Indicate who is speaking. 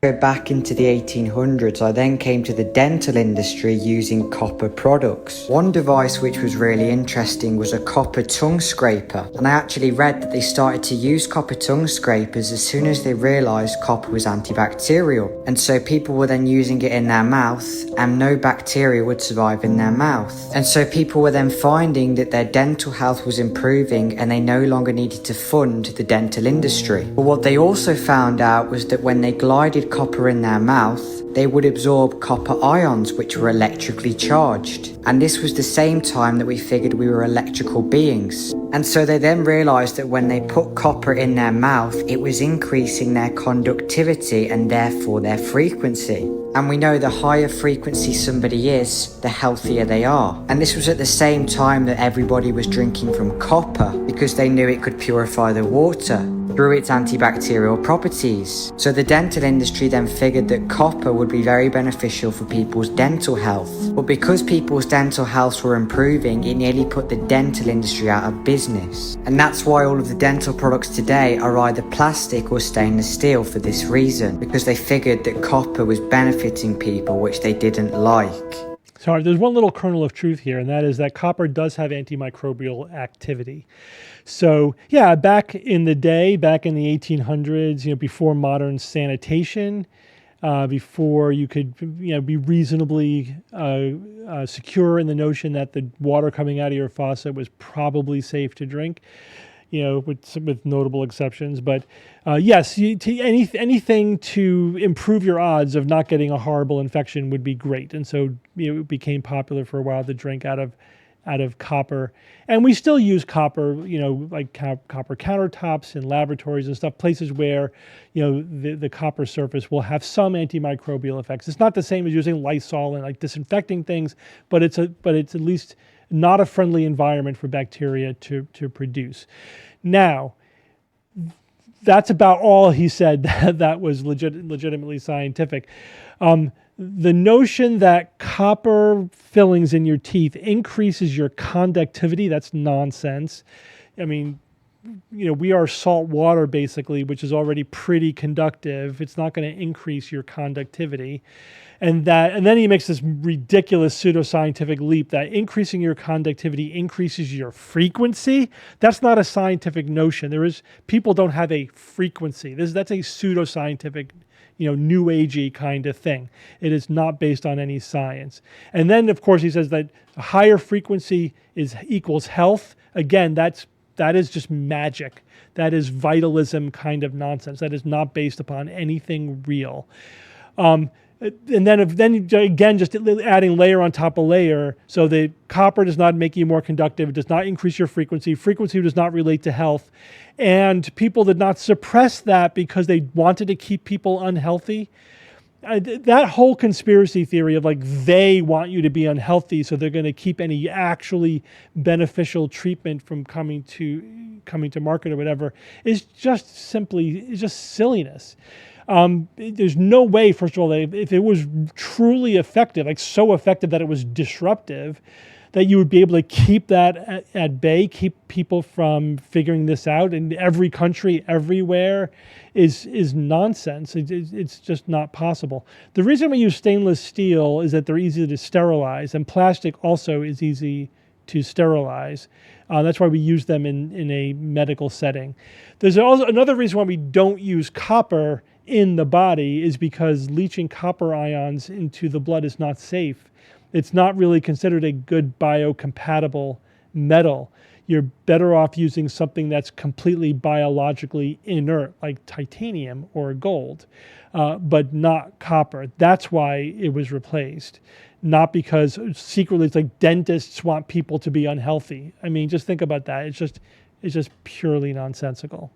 Speaker 1: Go back into the 1800s, I then came to the dental industry using copper products. One device which was really interesting was a copper tongue scraper, and I actually read that they started to use copper tongue scrapers as soon as they realised copper was antibacterial, and so people were then using it in their mouth and no bacteria would survive in their mouth. And so people were then finding that their dental health was improving and they no longer needed to fund the dental industry. But what they also found out was that when they glided copper in their mouth, they would absorb copper ions which were electrically charged. And this was the same time that we figured we were electrical beings. And so they then realised that when they put copper in their mouth, it was increasing their conductivity and therefore their frequency. And we know the higher frequency somebody is, the healthier they are. And this was at the same time that everybody was drinking from copper because they knew it could purify the water through its antibacterial properties. So the dental industry then figured that copper would be very beneficial for people's dental health. But because people's dental health were improving, it nearly put the dental industry out of business. And that's why all of the dental products today are either plastic or stainless steel for this reason, because they figured that copper was benefiting people, which they didn't like.
Speaker 2: Sorry, there's one little kernel of truth here, and that is that copper does have antimicrobial activity. So yeah, back in the day, back in the 1800s, before modern sanitation, before you could be reasonably secure in the notion that the water coming out of your faucet was probably safe to drink, with notable exceptions. But yes, anything to improve your odds of not getting a horrible infection would be great. And so it became popular for a while to drink out of copper. And we still use copper, like copper countertops in laboratories and stuff, places where, the copper surface will have some antimicrobial effects. It's not the same as using Lysol and like disinfecting things, but it's at least not a friendly environment for bacteria to produce. Now, that's about all he said that was legitimately scientific. The notion that copper fillings in your teeth increases your conductivity, that's nonsense. I mean, we are salt water basically, which is already pretty conductive. It's not going to increase your conductivity. And then he makes this ridiculous pseudoscientific leap that increasing your conductivity increases your frequency. That's not a scientific notion. People don't have a frequency. That's a pseudoscientific, new agey kind of thing. It is not based on any science. And then of course he says that a higher frequency equals health. Again, that is just magic. That is vitalism kind of nonsense. That is not based upon anything real. And then again, just adding layer on top of layer. So the copper does not make you more conductive. It does not increase your frequency. Frequency does not relate to health. And people did not suppress that because they wanted to keep people unhealthy. That whole conspiracy theory of like they want you to be unhealthy, so they're going to keep any actually beneficial treatment from coming to market or whatever, is just silliness. There's no way, first of all, if it was truly effective, like so effective that it was disruptive, that you would be able to keep that at bay, keep people from figuring this out in every country, everywhere, is nonsense. It's just not possible. The reason we use stainless steel is that they're easy to sterilize, and plastic also is easy to sterilize. That's why we use them in a medical setting. There's also another reason why we don't use copper in the body is because leaching copper ions into the blood is not safe. It's not really considered a good biocompatible metal. You're better off using something that's completely biologically inert, like titanium or gold, but not copper. That's why it was replaced. Not because secretly it's like dentists want people to be unhealthy. I mean, just think about that. It's just purely nonsensical.